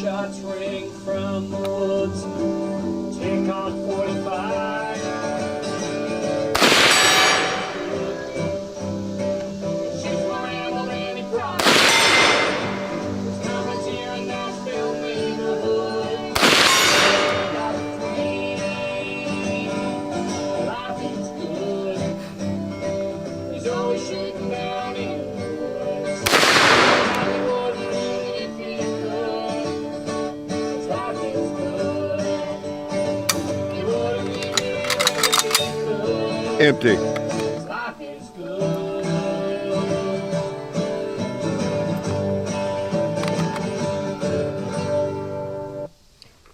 shots ring from the woods. Take on 45. Shoots my ammo and he cries. There's comments here in Nashville neighborhood. Got a dream. Life is good. He's always shooting down in the woods. He wouldn't leave if he could. His life is good. He wouldn't leave if he could. Empty. His life is good.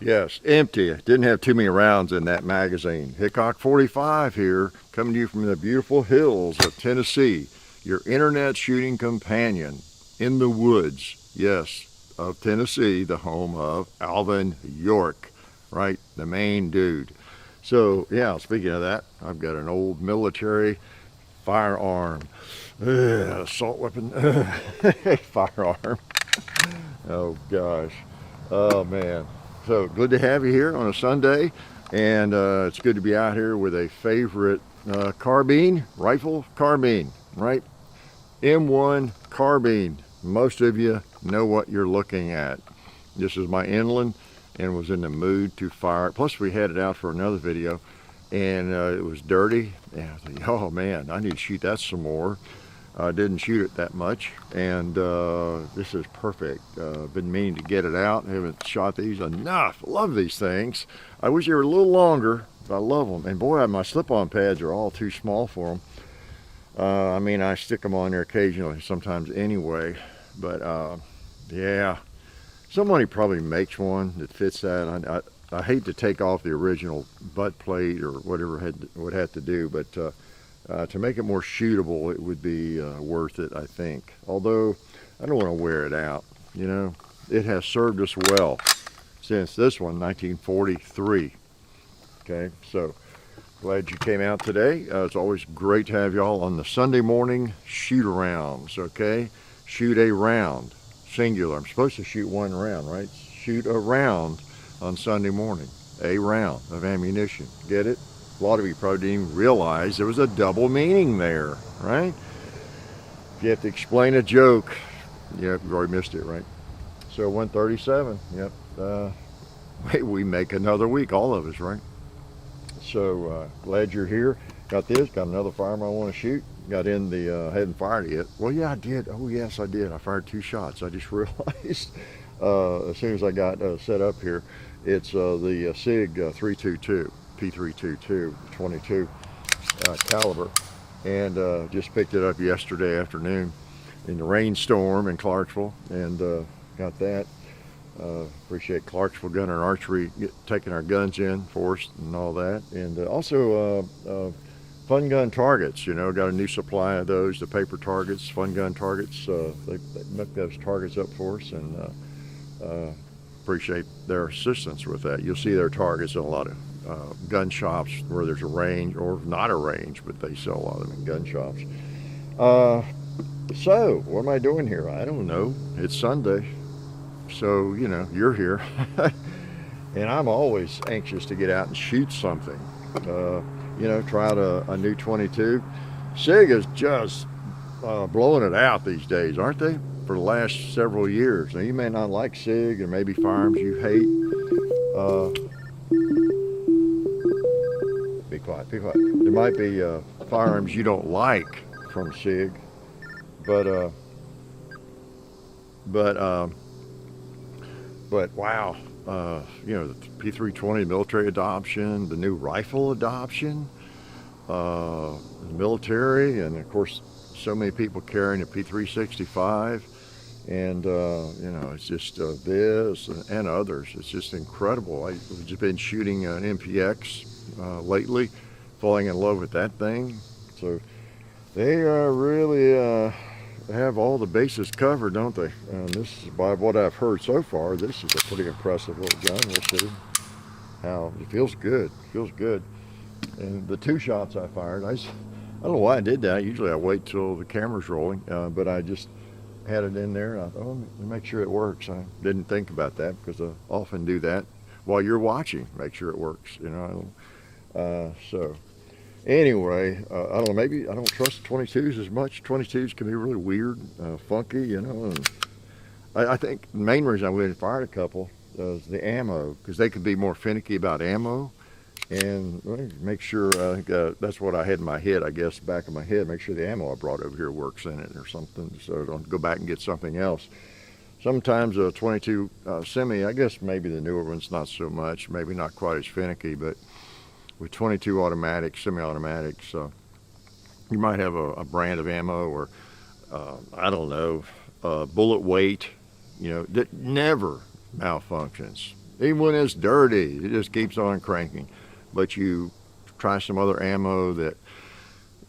Yes, empty. Didn't have too many rounds in that magazine. Hickok 45 here, coming to you from the beautiful hills of Tennessee. Your internet shooting companion in the woods, yes, of Tennessee, the home of Alvin York, right? The main dude. So, yeah, speaking of that, I've got an old military firearm, assault weapon, firearm. Oh, gosh. Oh, man. So good to have you here on a Sunday, and it's good to be out here with a favorite carbine, rifle carbine, right? M1 Carbine. Most of you know what you're looking at. This is my inland, and was in the mood to fire. Plus we had it out for another video, and it was dirty, and I thought, oh man, I need to shoot that some more. I didn't shoot it that much, and this is perfect. Been meaning to get it out. I haven't shot these enough. Love these things. I wish they were a little longer, but I love them. And boy, my slip-on pads are all too small for them. I mean, I stick them on there occasionally, sometimes anyway. But yeah, somebody probably makes one that fits that. I hate to take off the original butt plate or whatever would have to do, but to make it more shootable, it would be worth it, I think. Although, I don't want to wear it out, you know. It has served us well since this one, 1943. Okay, so glad you came out today. It's always great to have y'all on the Sunday morning shoot-arounds, okay? Shoot a round, singular. I'm supposed to shoot one round, right? Shoot a round on Sunday morning, a round of ammunition. Get it? A lot of you probably didn't even realize there was a double meaning there, right? If you have to explain a joke, yep, you already missed it, right? So 137, yep. We make another week, all of us, right? So glad you're here. Got this, got another firearm I want to shoot. Got in the, hadn't fired it yet. Well, yeah, I did. Oh, yes, I did. I fired 2 shots. I just realized as soon as I got set up here. It's the SIG 322. P322 22 caliber, and just picked it up yesterday afternoon in the rainstorm in Clarksville, and got that. Appreciate Clarksville Gun and Archery taking our guns in for us and all that, and also fun gun targets. You know, got a new supply of those, the paper targets, fun gun targets. They make those targets up for us, and appreciate their assistance with that. You'll see their targets in a lot of gun shops where there's a range, or not a range, but they sell a lot of them in gun shops. So what am I doing here? I don't know. It's Sunday, so you know, you're here. And I'm always anxious to get out and shoot something. You know, try out a new 22. SIG is just blowing it out these days, aren't they? For the last several years. Now you may not like SIG, or maybe firearms you hate. Be quiet, be quiet. There might be firearms you don't like from SIG, but wow, you know, the P320 military adoption, the new rifle adoption, the military, and of course, so many people carrying a P365, and you know, it's just this and others. It's just incredible. I've just been shooting an MPX lately, falling in love with that thing. So they really have all the bases covered, don't they? And this is, by what I've heard so far, this is a pretty impressive little gun. We'll see how it feels. Good, feels good. And the 2 shots I fired, I don't know why I did that. Usually I wait till the camera's rolling, but I just had it in there. And I thought, oh, let me make sure it works. I didn't think about that because I often do that while you're watching. Make sure it works, you know. So anyway, I don't know. Maybe I don't trust 22s as much. 22s can be really weird, funky, you know. And I think the main reason I went and fired a couple is the ammo, because they could be more finicky about ammo. And make sure, I think that's what I had in my head, I guess, back of my head. Make sure the ammo I brought over here works in it or something, so don't go back and get something else. Sometimes a 22 semi, I guess maybe the newer ones not so much, maybe not quite as finicky, but with 22 automatics, semi-automatics, you might have a brand of ammo or, I don't know, bullet weight, you know, that never malfunctions. Even when it's dirty, it just keeps on cranking. But you try some other ammo that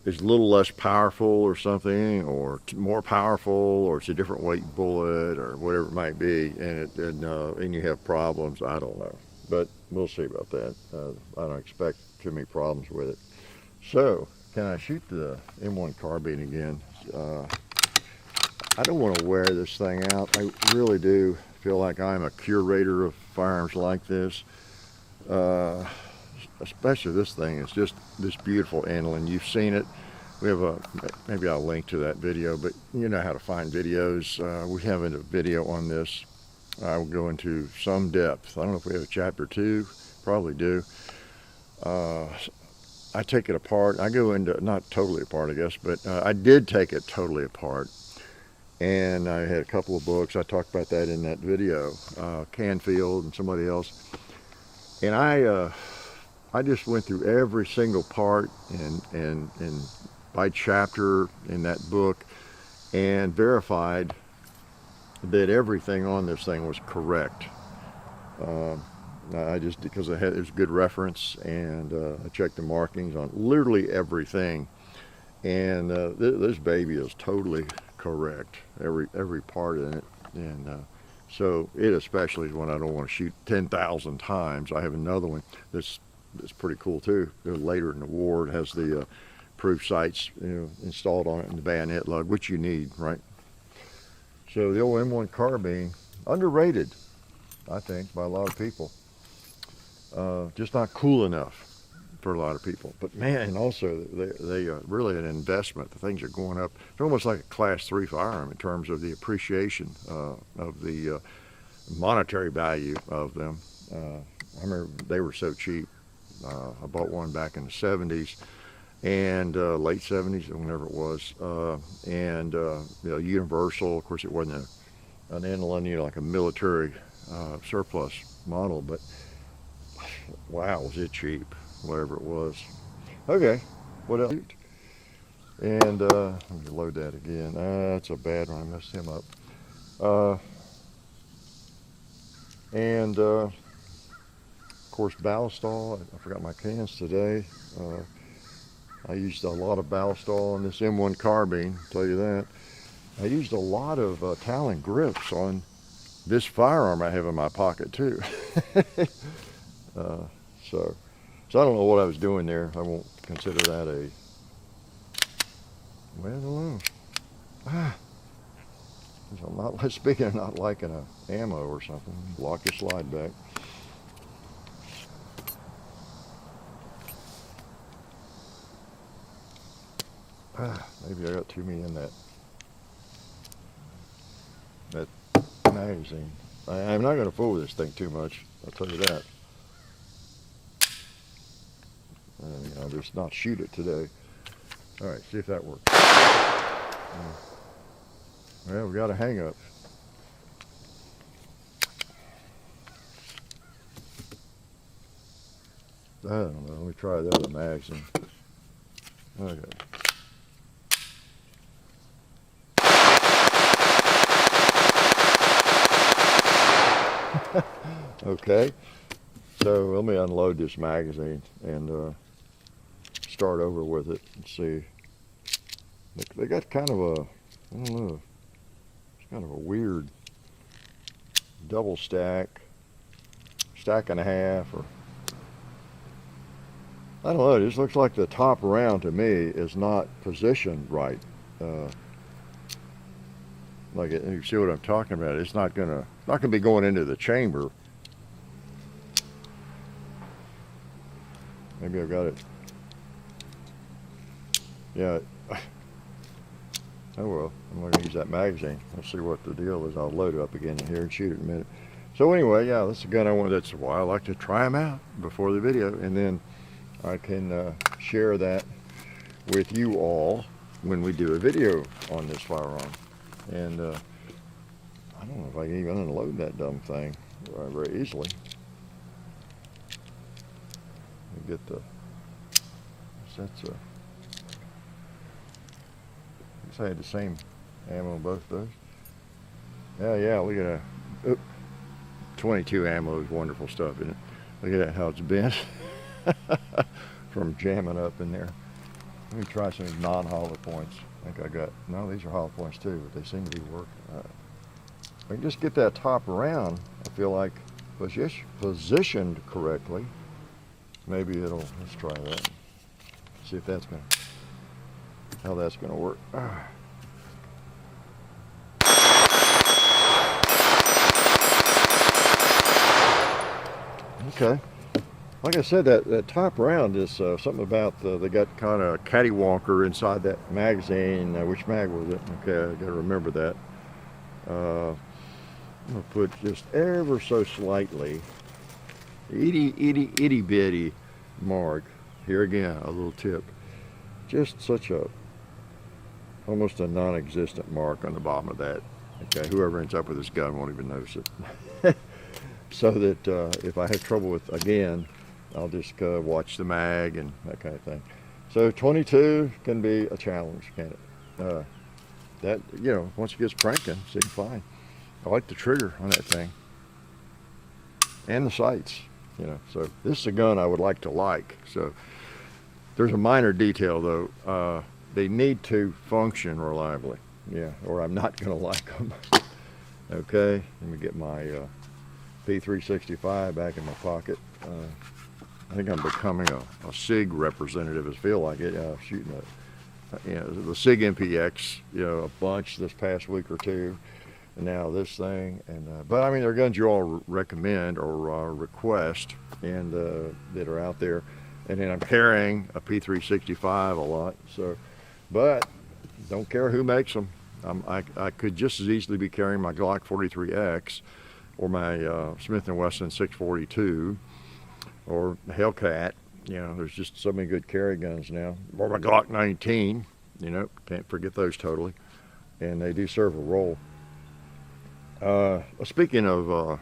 is a little less powerful or something, or more powerful, or it's a different weight bullet, or whatever it might be, and you have problems. I don't know, but we'll see about that. I don't expect too many problems with it. So, can I shoot the M1 Carbine again? I don't want to wear this thing out. I really do feel like I'm a curator of firearms like this. Especially this thing. It's just this beautiful handling. You've seen it. We have maybe I'll link to that video, but you know how to find videos. We have a video on this. I will go into some depth. I don't know if we have a chapter 2, probably do. I take it apart. I go into, not totally apart, I guess, but I did take it totally apart. And I had a couple of books. I talked about that in that video, Canfield and somebody else. And I just went through every single part and by chapter in that book and verified that everything on this thing was correct. I just, because it was good reference, and I checked the markings on literally everything. And this baby is totally correct, every part in it. And so it especially is one I don't want to shoot 10,000 times. I have another one that's pretty cool too. Later in the war, it has the proof sights, you know, installed on it in the bayonet lug, which you need, right? So the old M1 Carbine, underrated, I think, by a lot of people. Just not cool enough for a lot of people. But man, also they really an investment. The things are going up. It's almost like a Class 3 firearm in terms of the appreciation of the monetary value of them. I remember they were so cheap. I bought one back in the 70s and late 70s, whenever it was, and you know, Universal. Of course, it wasn't an inland, you know, like a military surplus model, but wow, was it cheap, whatever it was. Okay, what else? And let me load that again. That's a bad one. I messed him up. And of course, Ballistol. I forgot my cans today. I used a lot of Ballistol on this M1 Carbine, I'll tell you that. I used a lot of Talon grips on this firearm I have in my pocket too. So I don't know what I was doing there. I won't consider that a, well, I don't know. I'm not, speaking of not liking a ammo or something, lock your slide back. Maybe I got too many in that magazine. I'm not going to fool with this thing too much, I'll tell you that. I'll just not shoot it today. All right, see if that works. Well, we got a hang up. I don't know, let me try the other magazine. Okay. Okay, so let me unload this magazine and start over with it and see. They got kind of a, I don't know, it's kind of a weird double stack and a half, or I don't know, it just looks like the top round to me is not positioned right. like you see what I'm talking about. It's not gonna be going into the chamber. Maybe I've got it. Yeah. Oh well, I'm not gonna use that magazine. Let's see what the deal is. I'll load it up again in here and shoot it in a minute. So anyway, yeah, that's a gun I wanted. That's why I like to try them out before the video, and then I can share that with you all when we do a video on this firearm. And I don't know if I can even unload that dumb thing very easily. Get the sets of. I guess I had the same ammo on both those. Yeah, look at that. 22 ammo is wonderful stuff, isn't it? Look at that, how it's bent from jamming up in there. Let me try some non-hollow points. I think I got, no, these are hollow points too, but they seem to be working. If I can just get that top around, I feel like positioned correctly. Maybe it'll, let's try that. See if that's gonna, how that's gonna work. Okay. Like I said, that top round is something about they got kind of cattywonker inside that magazine. Which mag was it? Okay, I gotta remember that. I'm gonna put just ever so slightly, itty bitty mark. Here again, a little tip. Just such a, almost a non-existent mark on the bottom of that. Okay, whoever ends up with this gun won't even notice it. So that if I have trouble with, again, I'll just watch the mag and that kind of thing. So 22 can be a challenge, can't it? That, you know, once it gets cranking, seems fine. I like the trigger on that thing. And the sights, you know. So this is a gun I would like to like. So there's a minor detail though. They need to function reliably. Yeah, or I'm not gonna like them. Okay, let me get my P365 back in my pocket. I think I'm becoming a SIG representative. I feel like it. Shooting the SIG MPX, you know, a bunch this past week or two, and now this thing. And but I mean, they're guns you all recommend or request, and that are out there. And then I'm carrying a P365 a lot. So, but don't care who makes them. I could just as easily be carrying my Glock 43X. Or my Smith & Wesson 642, or Hellcat. You know, there's just so many good carry guns now. Or my Glock 19, you know, can't forget those totally. And they do serve a role. Speaking of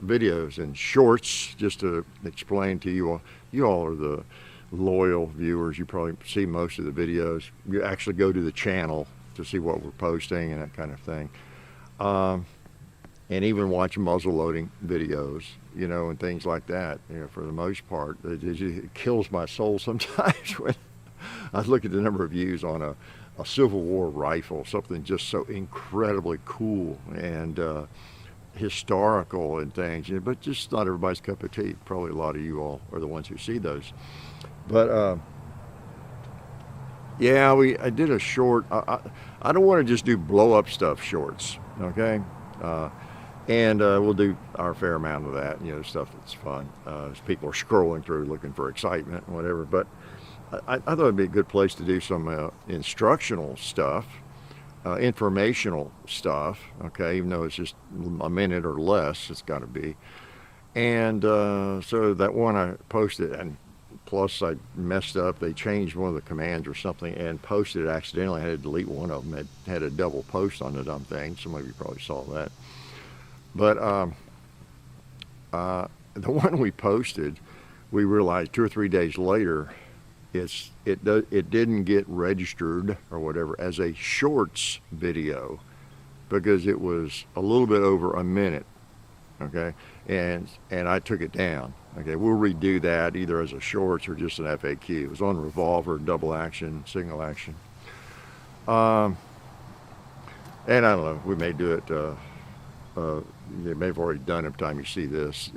videos and shorts, just to explain to you all are the loyal viewers. You probably see most of the videos. You actually go to the channel to see what we're posting and that kind of thing. And even watch muzzle loading videos, you know, and things like that. You know, for the most part, it kills my soul sometimes when I look at the number of views on a Civil War rifle, something just so incredibly cool and historical and things. But just not everybody's cup of tea. Probably a lot of you all are the ones who see those. But yeah, I did a short. I don't want to just do blow up stuff shorts, okay? And we'll do our fair amount of that, you know, stuff that's fun. As people are scrolling through looking for excitement and whatever. But I thought it'd be a good place to do some instructional stuff, informational stuff, okay, even though it's just a minute or less, it's got to be. And so that one I posted, and plus I messed up. They changed one of the commands or something and posted it accidentally. I had to delete one of them. It had a double post on the dumb thing. Some of you probably saw that. But the one we posted, we realized 2 or 3 days later, it didn't get registered or whatever as a shorts video because it was a little bit over a minute. Okay, and I took it down. Okay, we'll redo that either as a shorts or just an FAQ. It was on revolver, double action, single action. And I don't know, we may do it. You may have already done it by the time you see this,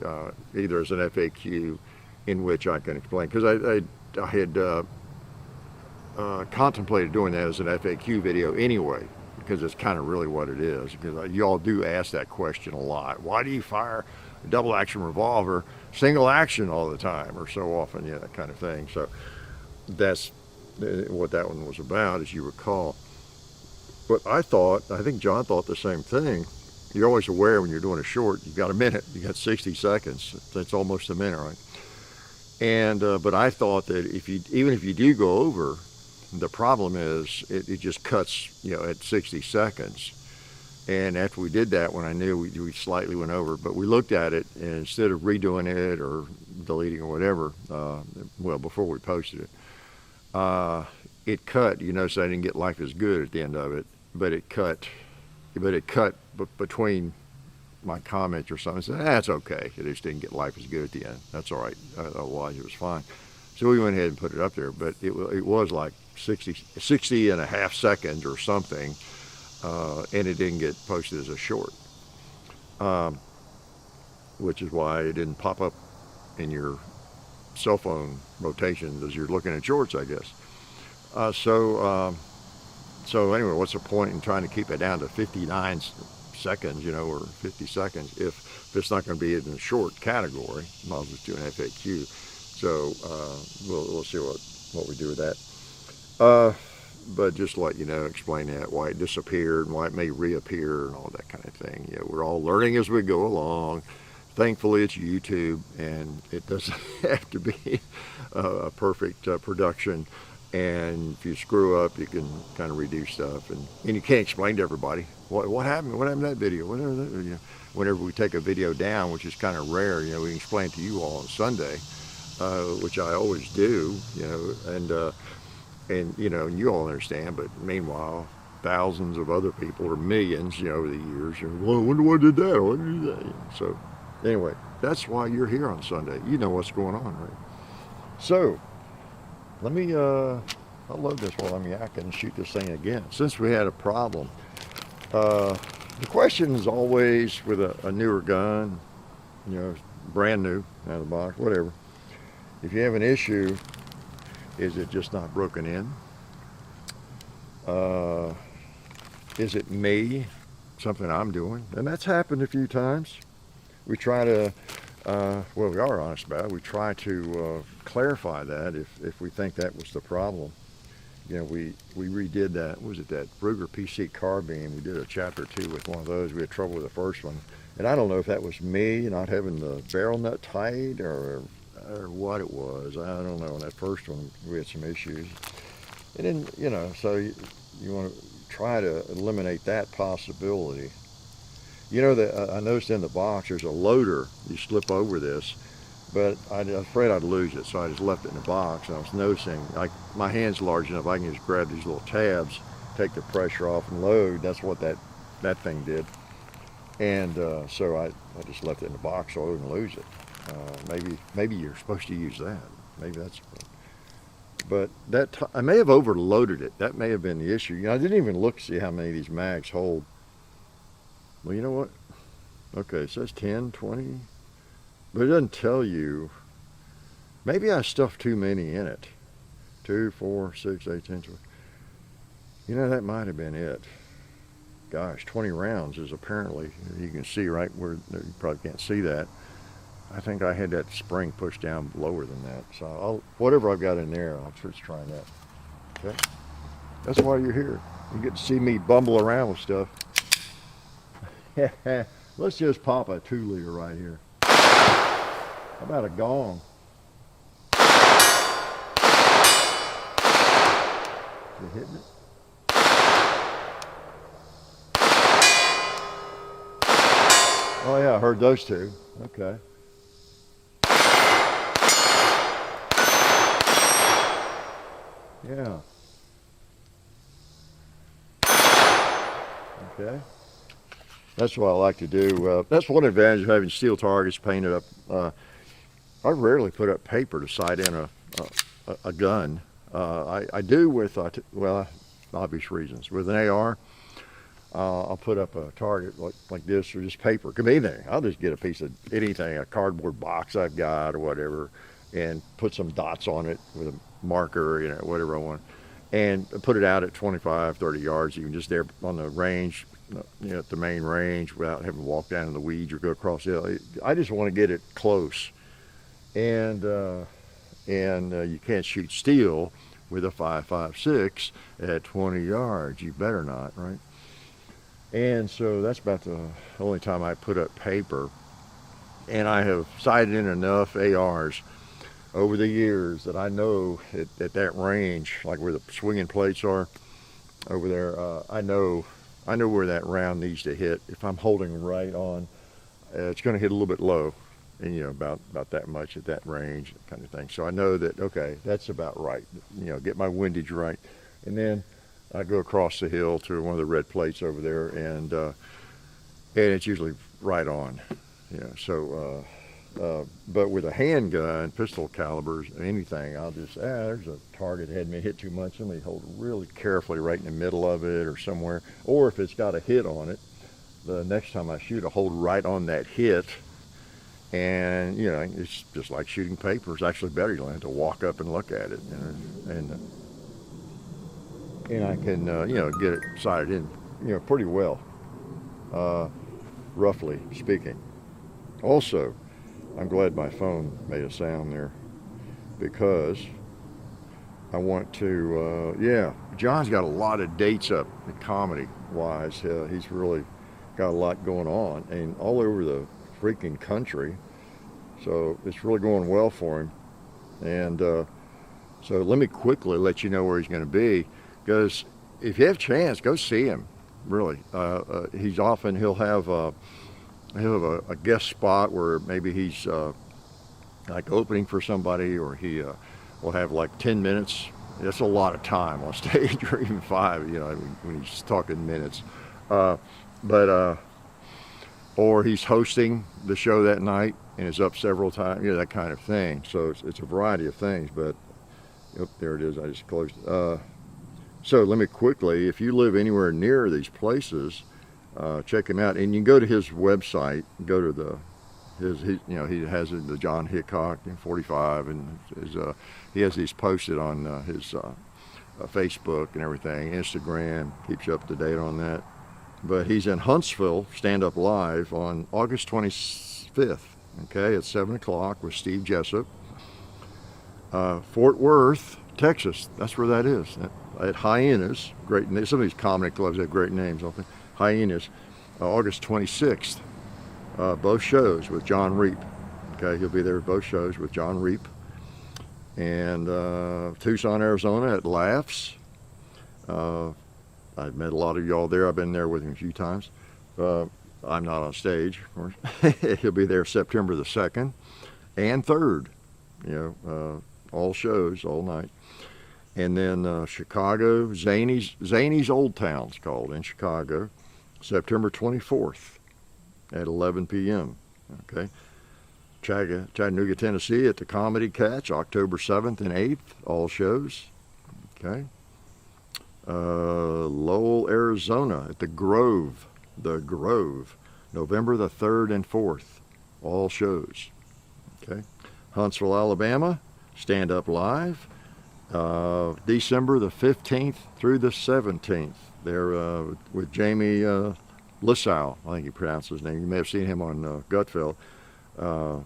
either as an FAQ in which I can explain, because I had contemplated doing that as an FAQ video anyway, because it's kind of really what it is. Because you all do ask that question a lot. Why do you fire a double action revolver single action all the time or so often? Yeah, that kind of thing. So that's what that one was about, as you recall. But I think John thought the same thing. You're always aware when you're doing a short, you've got a minute, you got 60 seconds. That's almost a minute, right? And but I thought that even if you do go over, the problem is it just cuts, at 60 seconds. And after we did that, when I knew we slightly went over, but we looked at it, and instead of redoing it or deleting or whatever, before we posted it, it cut. You notice I didn't get life is good at the end of it, but it cut between my comments or something. I said, that's okay. It just didn't get life is good at the end. That's all right. Otherwise, it was fine. So we went ahead and put it up there, but it was like 60 and a half seconds or something, and it didn't get posted as a short, which is why it didn't pop up in your cell phone rotation as you're looking at shorts, I guess. So anyway, what's the point in trying to keep it down to 59 seconds, or 50 seconds if it's not going to be in the short category? Might as well just do an FAQ. So we'll see what we do with that. But just to let you know, explain that, why it disappeared and why it may reappear and all that kind of thing. We're all learning as we go along. Thankfully, it's YouTube, and it doesn't have to be a perfect production. And if you screw up, you can kind of redo stuff, and you can't explain to everybody what happened. What happened to that video? Whenever we take a video down, which is kind of rare, we can explain to you all on Sunday, which I always do, and you all understand. But meanwhile, thousands of other people, or millions, over the years, well, I wonder what did that? I wonder who did that? So anyway, that's why you're here on Sunday. You know what's going on, right? So let me, I'll load this while I'm yakking and shoot this thing again. Since we had a problem, the question is always with a newer gun, brand new, out of the box, whatever. If you have an issue, is it just not broken in? Is it me, something I'm doing? And that's happened a few times. We try to, we are honest about it. We try to clarify that if we think that was the problem. We redid that, that Ruger PC carbine. We did a chapter 2 with one of those. We had trouble with the first one. And I don't know if that was me not having the barrel nut tight or what it was. I don't know. On that first one, we had some issues. And then, so you want to try to eliminate that possibility. I noticed in the box there's a loader. You slip over this, but I was afraid I'd lose it, so I just left it in the box. And I was noticing, my hand's large enough, I can just grab these little tabs, take the pressure off and load. That's what that thing did. And so I just left it in the box so I wouldn't lose it. Maybe you're supposed to use that. Maybe that's. But I may have overloaded it. That may have been the issue. I didn't even look to see how many of these mags hold. Well, you know what? Okay, it says 10, 20, but it doesn't tell you. Maybe I stuffed too many in it. 2, 4, 6, 8, 10, 12. That might have been it. Gosh, 20 rounds is apparently, you can see right where, you probably can't see that. I think I had that spring pushed down lower than that. So whatever I've got in there, I'll just try that. Okay? That's why you're here. You get to see me bumble around with stuff. Let's just pop a 2-liter right here. How about a gong? You hitting it? Oh yeah, I heard those two. Okay. Yeah. Okay. That's what I like to do. That's one advantage of having steel targets painted up. I rarely put up paper to sight in a gun. I do with, obvious reasons. With an AR, I'll put up a target like this, or just paper. It could be anything. I'll just get a piece of anything, a cardboard box I've got or whatever, and put some dots on it with a marker, whatever I want. and put it out at 25, 30 yards. You can just there on the range, at the main range, without having to walk down in the weeds or go across the hill. I just want to get it close, and you can't shoot steel with a 5.56 at 20 yards. You better not, right? And so that's about the only time I put up paper. And I have sighted in enough ARs over the years that I know at that range, like where the swinging plates are over there, I know where that round needs to hit. If I'm holding right on, it's going to hit a little bit low, and about that much at that range, kind of thing. So I know that, okay, that's about right. Get my windage right, and then I go across the hill to one of the red plates over there, and it's usually right on. So but with a handgun, pistol calibers, anything, I'll just, there's a target that hadn't been hit too much. Let me hold it really carefully right in the middle of it or somewhere. Or if it's got a hit on it, the next time I shoot, I hold right on that hit. And, it's just like shooting paper. It's actually better. You don't have to walk up and look at it. And I can, get it sighted in, pretty well, roughly speaking. Also, I'm glad my phone made a sound there, because I want to, John's got a lot of dates up comedy-wise. He's really got a lot going on, and all over the freaking country. So it's really going well for him. And so let me quickly let you know where he's going to be, because if you have a chance, go see him, really. He'll have a guest spot where maybe he's like opening for somebody, or he will have like 10 minutes. That's a lot of time on stage, or even 5, when he's talking minutes. Or he's hosting the show that night and is up several times, that kind of thing. So it's a variety of things, but there it is. I just closed it. So let me quickly, if you live anywhere near these places, check him out, and you can go to his website, go to he has the John Hickok 45, and he has these posted on his Facebook and everything, Instagram, keeps you up to date on that. But he's in Huntsville, Stand Up Live, on August 25th, okay, at 7 o'clock with Steve Jessup. Fort Worth, Texas, that's where that is, at Hyenas. Great, some of these comedy clubs have great names, don't they? Hyenas, August 26th, both shows with John Reap. Okay, he'll be there at both shows with John Reap. And Tucson, Arizona at Laughs. I've met a lot of y'all there. I've been there with him a few times. I'm not on stage, of course. He'll be there September the 2nd and 3rd. All shows, all night. And then Chicago, Zany's Old Town, it's called, in Chicago, September 24th at 11 p.m. Okay. Chattanooga, Tennessee at the Comedy Catch, October 7th and 8th, all shows. Okay. Lowell, Arizona at the Grove, November the 3rd and 4th, all shows. Okay. Huntsville, Alabama, Stand Up Live, December the 15th through the 17th. They're with Jamie Lissow, I think he pronounced his name. You may have seen him on Gutfeld.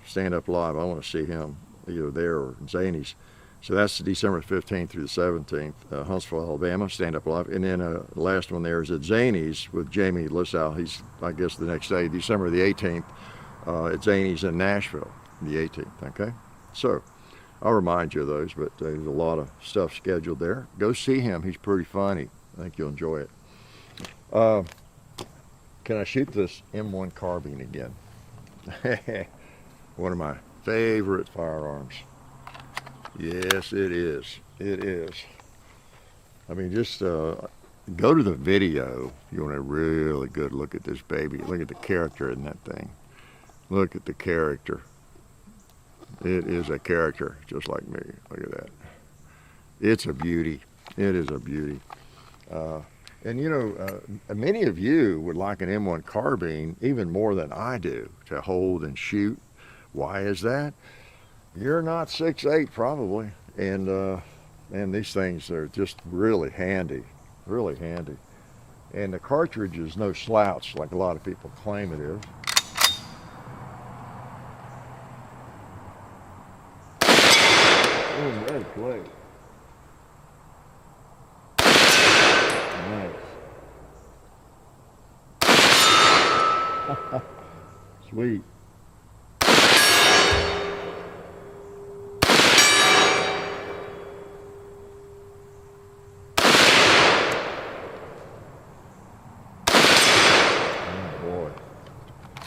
Stand Up Live. I want to see him either there or Zany's. So that's December 15th through the 17th, Huntsville, Alabama, Stand Up Live. And then the last one there is at Zany's with Jamie Lissow. He's, I guess, the next day, December the 18th, at Zany's in Nashville, the 18th, okay? So I'll remind you of those, but there's a lot of stuff scheduled there. Go see him. He's pretty funny. I think you'll enjoy it. Can I shoot this M1 Carbine again? One of my favorite firearms. Yes, it is. It is. I mean, just go to the video. You want a really good look at this baby. Look at the character in that thing. Look at the character. It is a character, just like me. Look at that. It's a beauty. It is a beauty. And many of you would like an M1 Carbine even more than I do to hold and shoot. Why is that? You're not 6'8", probably, and Man, these things are just really handy, really handy. And the cartridge is no slouch like a lot of people claim it is. Oh, red plate. Nice. Sweet.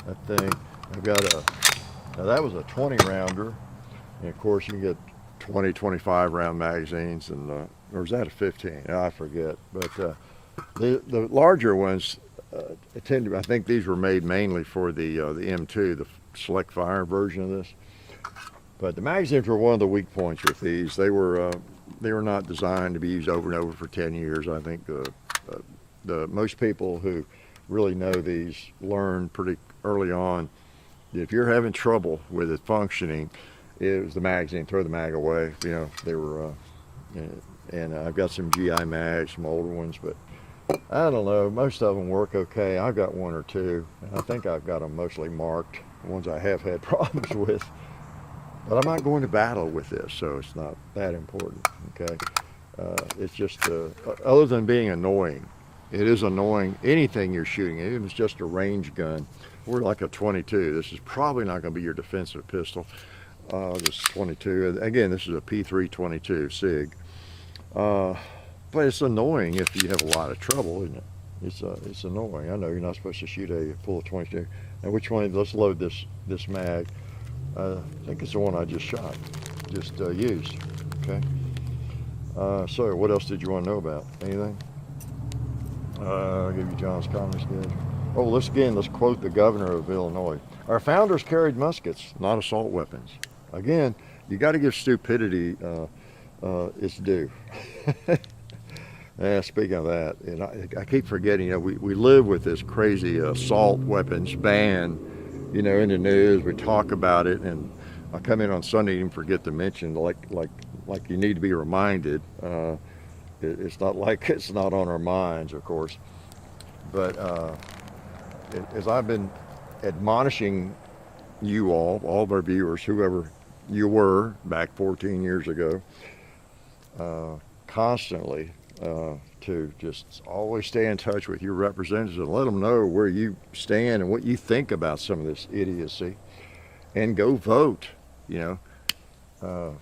That thing, I've got now that was a 20 rounder, and of course you can get 20, 25 round magazines, and or is that a 15? I forget. But the larger ones tend to, I think these were made mainly for the M2, the select fire version of this. But the magazines were one of the weak points with these. They were not designed to be used over and over for 10 years. I think the most people who really know these learn pretty early on. If you're having trouble with it functioning, it was the magazine. Throw the mag away. You know, they were, and I've got some GI mags, some older ones, but I don't know. Most of them work okay. I've got one or two, and I think I've got them mostly marked. The ones I have had problems with, but I'm not going to battle with this, so it's not that important. Okay, it's just other than being annoying. It is annoying, anything you're shooting, even if it's just a range gun, or like a 22. This is probably not going to be your defensive pistol. This 22, again, this is a P322 SIG. But it's annoying if you have a lot of trouble, isn't it? It's annoying. I know you're not supposed to shoot a full 22. Now which one, let's load this mag. I think it's the one I just shot, just used, okay? So what else did you want to know about? Anything? I'll give you John's comment schedule. Oh, let's quote the governor of Illinois. Our founders carried muskets, not assault weapons. Again, you got to give stupidity its due. Yeah, speaking of that, and I keep forgetting, you know, we live with this crazy assault weapons ban, you know, in the news. We talk about it, and I come in on Sunday and forget to mention, like you need to be reminded. It's not like it's not on our minds, of course, but as I've been admonishing you all of our viewers, whoever you were back 14 years ago, constantly to just always stay in touch with your representatives and let them know where you stand and what you think about some of this idiocy, and go vote. You know,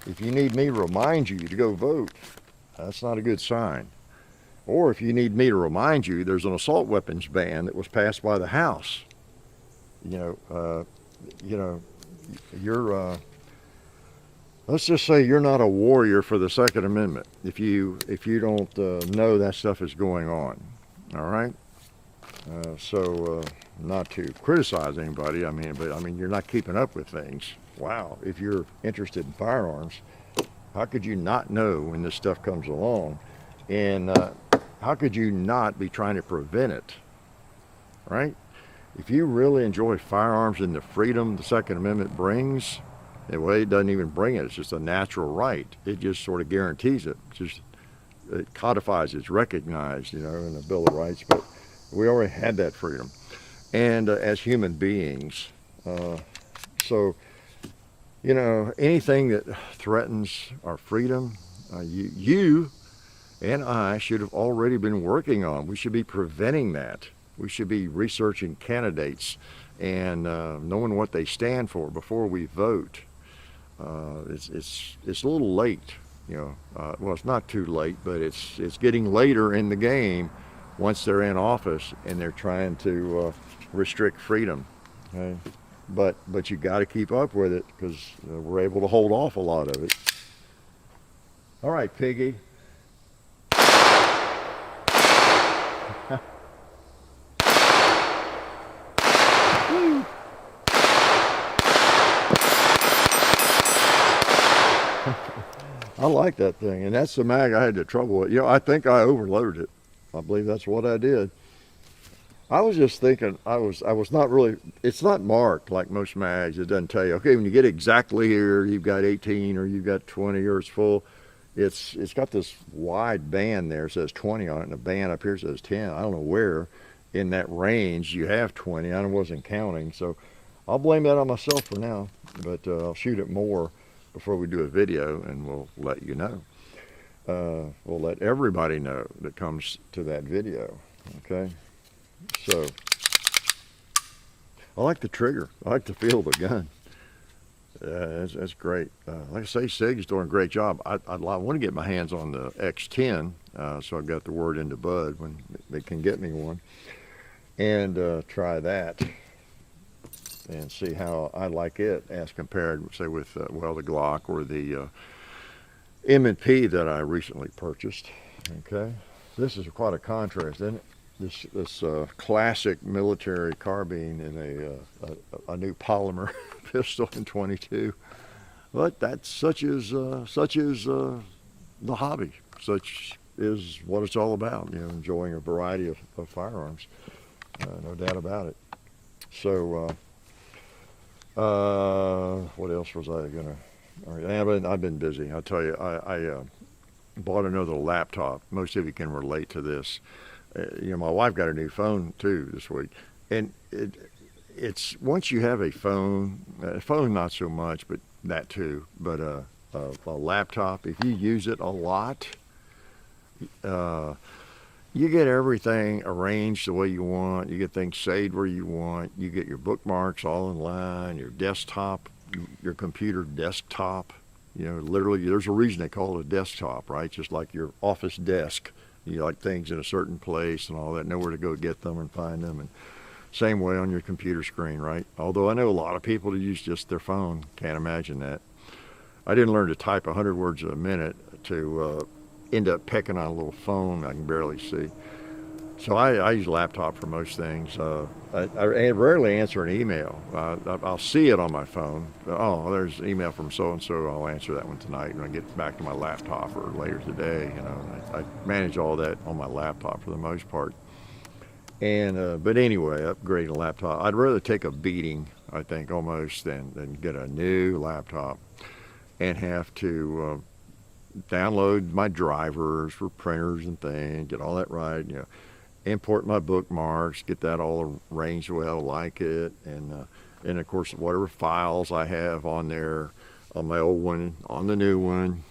if you need me to remind you to go vote, that's not a good sign. Or if you need me to remind you, there's an assault weapons ban that was passed by the House. You know, you're. Let's just say you're not a warrior for the Second Amendment if you don't know that stuff is going on. All right. So not to criticize anybody, but you're not keeping up with things. Wow. If you're interested in firearms, how could you not know when this stuff comes along? And how could you not be trying to prevent it? Right? If you really enjoy firearms and the freedom the Second Amendment brings, well, it doesn't even bring it. It's just a natural right. It just sort of guarantees it. It codifies, it's recognized, you know, in the Bill of Rights. But we already had that freedom. And as human beings, so, you know, anything that threatens our freedom, you and I should have already been working on. We should be preventing that. We should be researching candidates and knowing what they stand for before we vote. It's a little late, you know. Well, it's not too late, but it's getting later in the game once they're in office and they're trying to restrict freedom. Okay? But you got to keep up with it because we're able to hold off a lot of it. All right, Piggy. I like that thing, and that's the mag I had the trouble with. You know, I think I overloaded it. I believe that's what I did. I was just thinking, I was not really, it's not marked like most mags. It doesn't tell you, okay, when you get exactly here, you've got 18 or you've got 20 or it's full. it's got this wide band there. It says 20 on it, and a band up here says 10. I don't know where in that range you have 20. I wasn't counting, so I'll blame that on myself for now. But I'll shoot it more before we do a video, and we'll let you know. We'll let everybody know that comes to that video. Okay, so I like the trigger. I like the feel of the gun. That's great. Like I say, SIG's doing a great job. I want to get my hands on the X10, so I've got the word into Bud when they can get me one, and try that and see how I like it as compared, say, with well, the Glock or the M&P that I recently purchased. Okay, this is quite a contrast, isn't it? This classic military carbine in a new polymer pistol in 22, but that's such is the hobby. Such is what it's all about. You know, enjoying a variety of firearms, no doubt about it. So, what else was I gonna? All right, I've been busy. I'll tell you, I bought another laptop. Most of you can relate to this. You know, my wife got a new phone too this week, and it's once you have a phone not so much, but that too, but a laptop, if you use it a lot, you get everything arranged the way you want. You get things saved where you want. You get your bookmarks all in line. Your desktop, your computer desktop. You know, literally, there's a reason they call it a desktop, right? Just like your office desk. You like things in a certain place and all that, know where to go get them and find them. And same way on your computer screen, right? Although I know a lot of people that use just their phone. Can't imagine that. I didn't learn to type 100 words a minute to end up pecking on a little phone I can barely see. So I use a laptop for most things. I rarely answer an email. I'll see it on my phone. Oh, there's an email from so-and-so. I'll answer that one tonight when I get back to my laptop or later today. You know, I manage all that on my laptop for the most part. And but anyway, upgrading a laptop, I'd rather take a beating, I think, almost than get a new laptop and have to download my drivers for printers and things, get all that right, you know, import my bookmarks, get that all arranged the way I like it, and of course whatever files I have on there, on my old one, on the new one,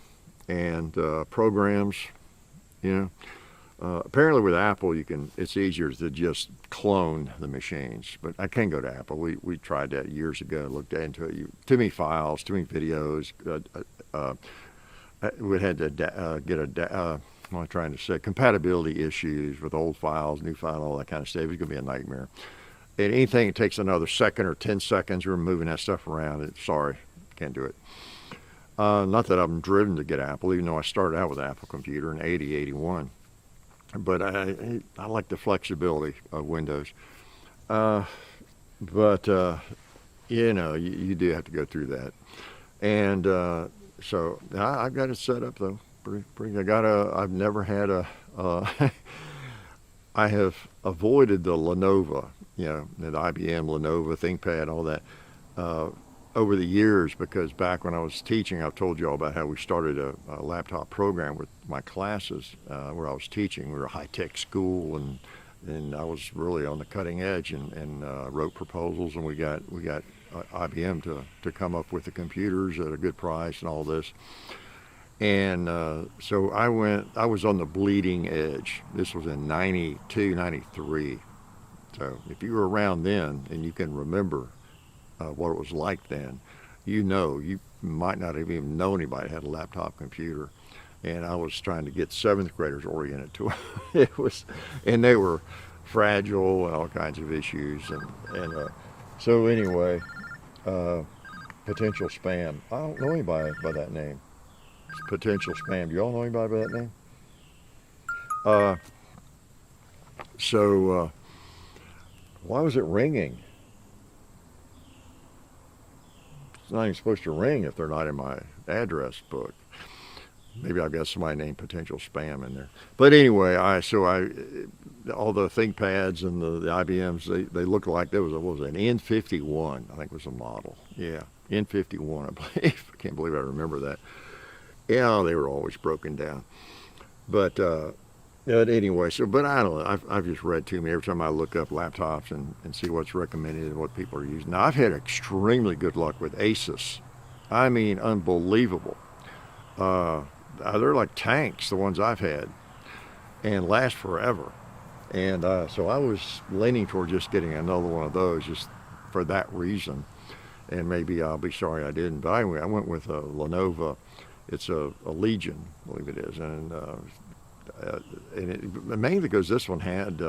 and programs, you know. Apparently with Apple it's easier to just clone the machines, but I can't go to Apple. We tried that years ago, looked into it. Too many files, too many videos. We had to get what am I trying to say? Compatibility issues with old files, new file, all that kind of stuff. It's going to be a nightmare. And anything that takes another second or 10 seconds, we're moving that stuff around. Sorry, can't do it. Not that I'm driven to get Apple, even though I started out with an Apple computer in 80, 81. But I like the flexibility of Windows. But you know, you do have to go through that. And so I've got it set up though. Pretty. I've never had I have avoided the Lenovo, you know, the IBM, Lenovo, ThinkPad, all that, over the years, because back when I was teaching, I've told you all about how we started a laptop program with my classes where I was teaching. We were a high-tech school, and I was really on the cutting edge, and wrote proposals, and we got IBM to come up with the computers at a good price and all this. And so I was on the bleeding edge. This was in 92, 93. So if you were around then and you can remember what it was like then, you know, you might not have even known anybody had a laptop computer. And I was trying to get 7th graders oriented to it. And they were fragile and all kinds of issues. And so anyway, potential spam. I don't know anybody by that name. Potential spam. Do y'all know anybody by that name? So why was it ringing? It's not even supposed to ring if they're not in my address book. Maybe I've got somebody named potential spam in there. But anyway, all the ThinkPads and the IBMs, they look like there was an N51, I think was a model. Yeah, N51, I believe. I can't believe I remember that. Yeah, they were always broken down. But anyway, but I don't know. I've just read too many every time I look up laptops and see what's recommended and what people are using. Now, I've had extremely good luck with Asus. I mean, unbelievable. They're like tanks, the ones I've had, and last forever. And so I was leaning toward just getting another one of those just for that reason. And maybe I'll be sorry I didn't. But anyway, I went with a Lenovo. It's a Legion, I believe it is. And mainly because this one had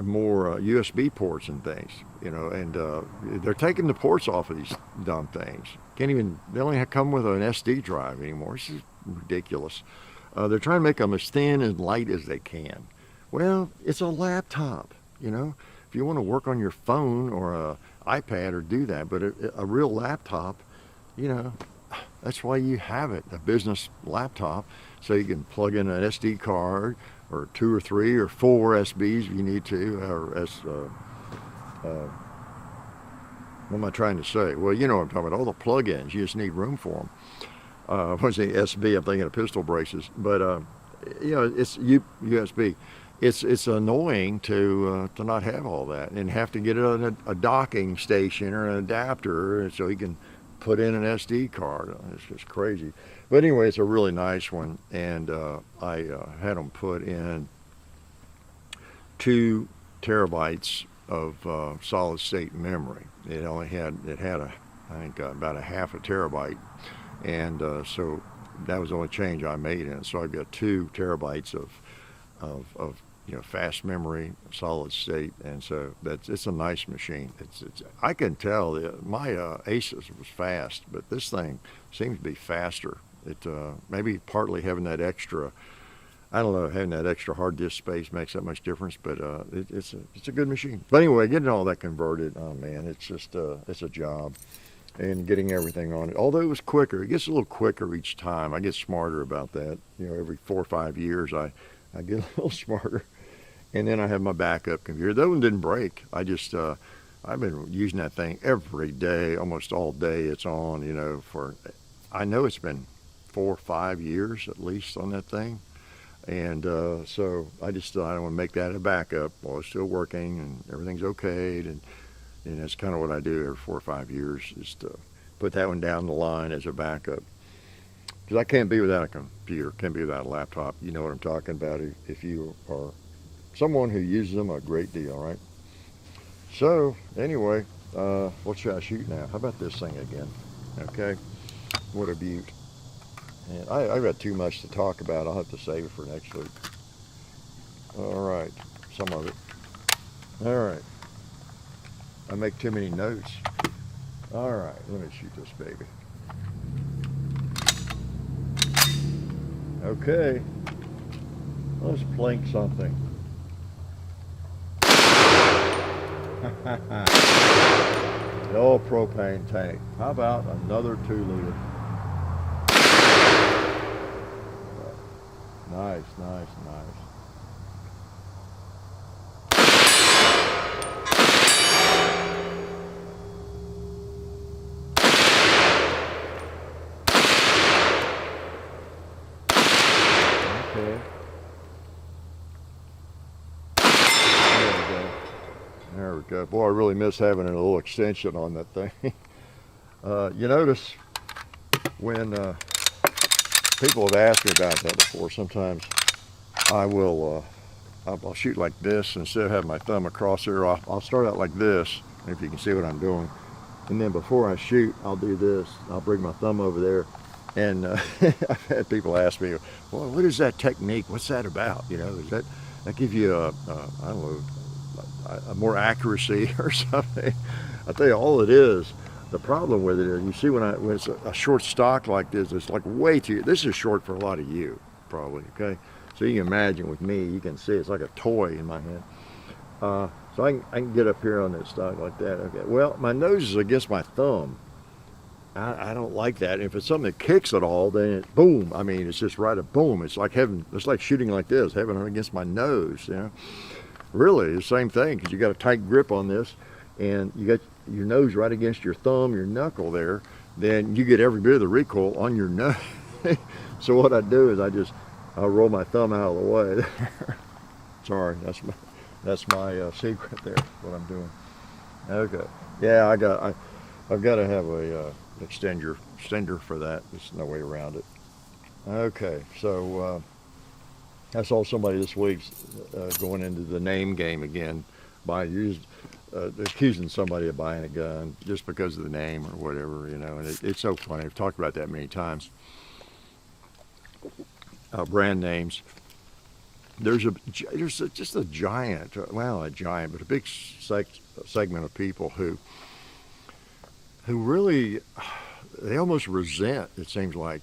more USB ports and things, you know, and they're taking the ports off of these dumb things. They only come with an SD drive anymore. This is ridiculous. They're trying to make them as thin and light as they can. Well, it's a laptop, you know. If you want to work on your phone or a iPad or do that, but a real laptop, you know, that's why you have it, a business laptop, so you can plug in an SD card or 2 or 3 or 4 SBs if you need to, or what am I trying to say? Well, you know what I'm talking about, all the plug-ins, you just need room for them. When I say SB, I'm thinking of pistol braces, but you know, it's USB. It's annoying to not have all that and have to get a docking station or an adapter so you can put in an SD card. It's just crazy. But anyway, it's a really nice one, and I had them put in 2 terabytes of solid state memory. It had I think about a half a terabyte, and so that was the only change I made in it. So I got 2 terabytes of you know, fast memory, solid state, and so it's a nice machine. I can tell my Asus was fast, but this thing seems to be faster. It maybe partly having that extra, I don't know, having that extra hard disk space makes that much difference, but it's a good machine. But anyway, getting all that converted, oh man, it's just it's a job, and getting everything on it. Although it was quicker, it gets a little quicker each time. I get smarter about that. You know, every 4 or 5 years, I get a little smarter. And then I have my backup computer. That one didn't break. I've been using that thing every day, almost all day. It's on, you know, I know it's been 4 or 5 years at least on that thing. And so I just thought I want to make that a backup while it's still working and everything's okay. And that's kind of what I do every 4 or 5 years, is to put that one down the line as a backup. Because I can't be without a computer, can't be without a laptop. You know what I'm talking about if you are someone who uses them a great deal, right? So anyway, what should I shoot now? How about this thing again? Okay, what a beaut. And I've got too much to talk about. I'll have to save it for next week. All right, some of it. All right, I make too many notes. All right, let me shoot this baby. Okay, let's plink something. The old propane tank. How about another 2 liter? Nice, nice, nice. Okay. There we go. Boy, I really miss having a little extension on that thing. You notice when people have asked me about that before, sometimes I'll shoot like this instead of having my thumb across here. I'll start out like this, if you can see what I'm doing. And then before I shoot, I'll do this. I'll bring my thumb over there. And I've had people ask me, well, what is that technique? What's that about? You know, does that give you I don't know, more accuracy or something? I tell you, all it is, the problem with it is, you see when it's a short stock like this, it's like way too, this is short for a lot of you, probably, okay? So you can imagine with me, you can see it's like a toy in my hand. So I can get up here on that stock like that, okay? Well, my nose is against my thumb. I don't like that. And if it's something that kicks at all, then it's boom. I mean, it's just right at boom. It's like shooting like this, having it against my nose, you know? Really, the same thing, because you got a tight grip on this, and you got your nose right against your thumb, your knuckle there, then you get every bit of the recoil on your nose. So what I do is I'll roll my thumb out of the way. Sorry, that's my secret there. What I'm doing. Okay. Yeah, I've got to have a extender for that. There's no way around it. Okay, so I saw somebody this week going into the name game again by accusing somebody of buying a gun just because of the name or whatever, you know. And it's so funny. I've talked about that many times. Brand names. There's just a giant, well, a giant, but a big segment of people who really, they almost resent, it seems like,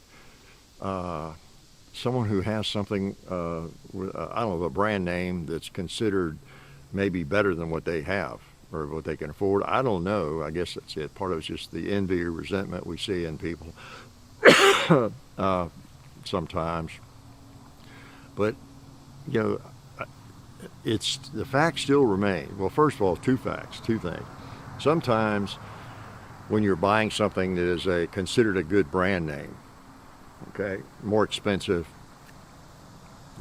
someone who has something, I don't know, a brand name that's considered maybe better than what they have or what they can afford. I don't know. I guess that's it. Part of it's just the envy or resentment we see in people sometimes. But, you know, the facts still remain. Well, first of all, two things. Sometimes when you're buying something that is considered a good brand name, okay, more expensive,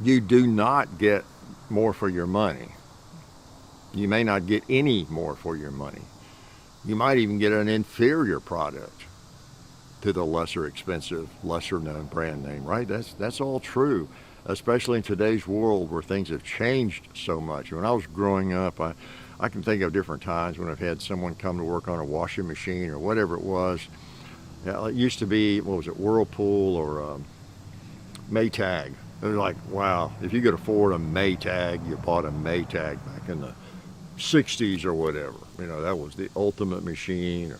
you do not get more for your money. You may not get any more for your money. You might even get an inferior product to the lesser expensive, lesser known brand name, right? That's all true, especially in today's world where things have changed so much. When I was growing up, I can think of different times when I've had someone come to work on a washing machine or whatever it was. It used to be, what was it, Whirlpool or Maytag. It was like, wow, if you could afford a Maytag, you bought a Maytag back in the 60s or whatever. You know, that was the ultimate machine.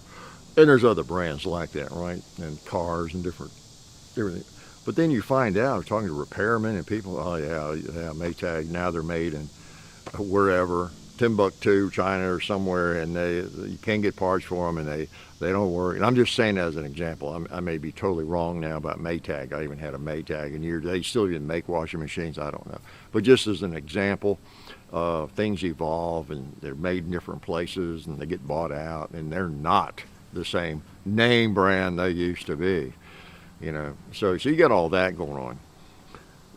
And there's other brands like that, right? And cars and everything. But then you find out, talking to repairmen and people, oh yeah, Maytag, now they're made in wherever, Timbuktu, China or somewhere, and you can't get parts for them, and they don't work. And I'm just saying that as an example. I may be totally wrong now about Maytag. I even had a Maytag in years. They still even make washing machines. I don't know. But just as an example, things evolve, and they're made in different places, and they get bought out, and they're not the same name brand they used to be. You know, so you got all that going on.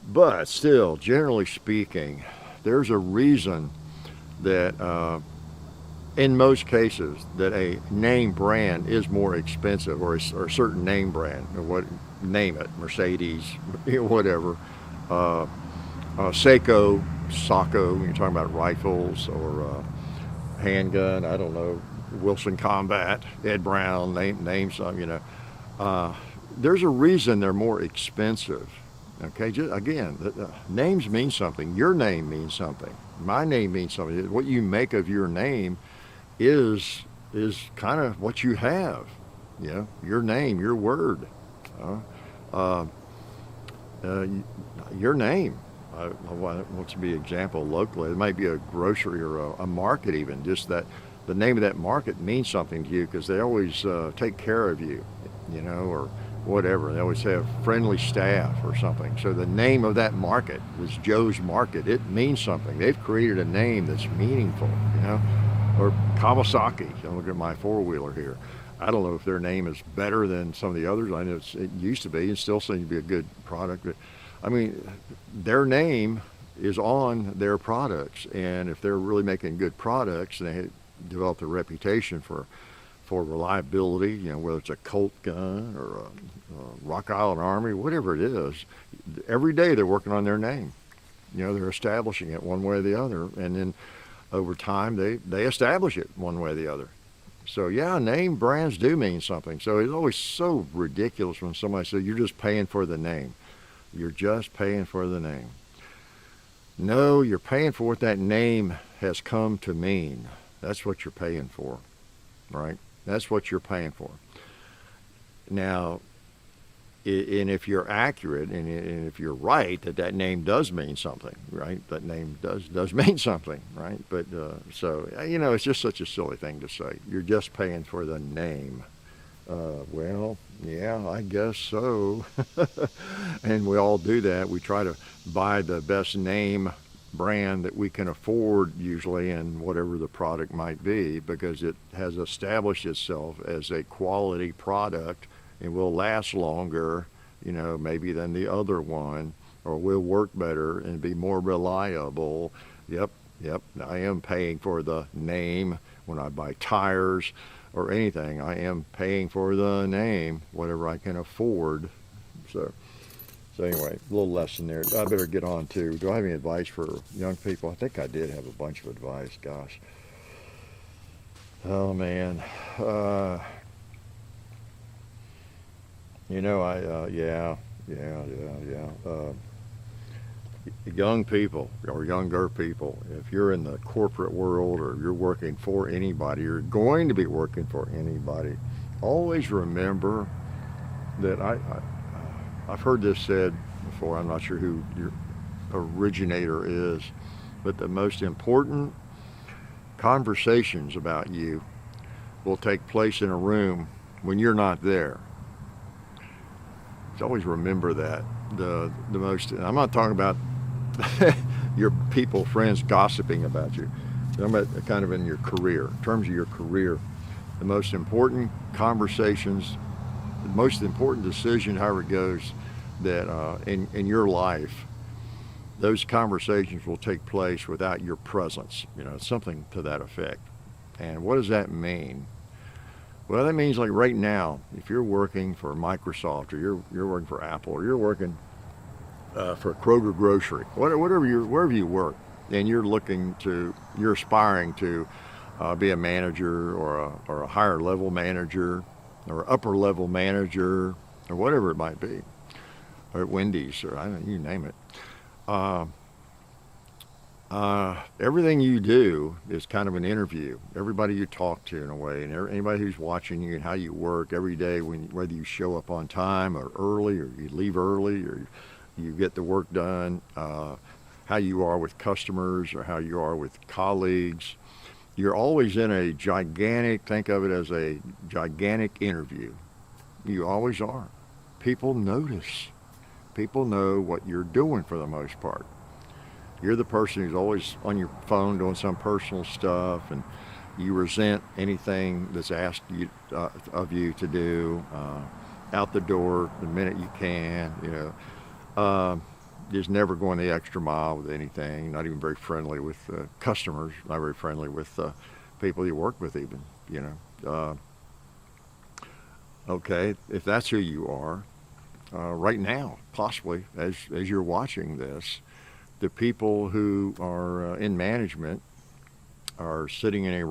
But still, generally speaking, there's a reason that in most cases that a name brand is more expensive, or a certain name brand, or name it, Mercedes, whatever, Seiko, when you're talking about rifles, or handgun, I don't know, Wilson Combat, Ed Brown, name some, you know. There's a reason they're more expensive. Okay, again, names mean something. Your name means something. My name means something. What you make of your name is kind of what you have. You know, your name, your word, your name. I want to be an example locally. It might be a grocery or a market even. Just that the name of that market means something to you because they always take care of you, you know, or whatever. They always have friendly staff or something. So the name of that market is Joe's Market. It means something. They've created a name that's meaningful, you know. Or Kawasaki. I'm looking at my four-wheeler here. I don't know if their name is better than some of the others. I know it used to be. It still seems to be a good product. But, I mean, their name is on their products. And if they're really making good products, and they develop a reputation for reliability, you know, whether it's a Colt gun or a Rock Island Army, whatever it is, every day they're working on their name. You know, they're establishing it one way or the other, and then over time they establish it one way or the other. So yeah, name brands do mean something. So it's always so ridiculous when somebody says you're just paying for the name. You're just paying for the name. No, you're paying for what that name has come to mean. That's what you're paying for, right? That's what you're paying for. Now, and if you're accurate and if you're right that name does mean something, right? That name does mean something, right? But so, you know, it's just such a silly thing to say. You're just paying for the name. Well, yeah, I guess so. And we all do that. We try to buy the best name brand that we can afford usually, in whatever the product might be, because it has established itself as a quality product and will last longer maybe than the other one, or will work better and be more reliable. Yep, I am paying for the name when I buy tires or anything. I am paying for the name, whatever I can afford. So anyway, a little lesson there. I better get on to, do I have any advice for young people? I think I did have a bunch of advice, gosh. Oh man. Young people or younger people, if you're in the corporate world or you're working for anybody, you're going to be working for anybody, always remember that I've heard this said before. I'm not sure who your originator is, but the most important conversations about you will take place in a room when you're not there. So always remember that. The most, I'm not talking about your people, friends gossiping about you. I'm about kind of in your career, in terms of your career. The most important conversations, the most important decision, however it goes, that in your life, those conversations will take place without your presence. Something to that effect. And what does that mean? Well, that means like right now, if you're working for Microsoft, or you're working for Apple, or you're working for Kroger Grocery, wherever you work, and you're aspiring to be a manager or a higher level manager or upper level manager or whatever it might be, or at Wendy's, or I don't know, you name it. Everything you do is kind of an interview. Everybody you talk to, in a way, and anybody who's watching you and how you work every day, whether you show up on time or early, or you leave early, or you get the work done, how you are with customers or how you are with colleagues. You're always in a gigantic, think of it as a gigantic interview. You always are. People notice. People know what you're doing for the most part. You're the person who's always on your phone doing some personal stuff, and you resent anything that's asked of you to do, out the door the minute you can, just never going the extra mile with anything, not even very friendly with customers, not very friendly with people you work with even, Okay, if that's who you are, right now, possibly, as you're watching this, the people who are in management are sitting in a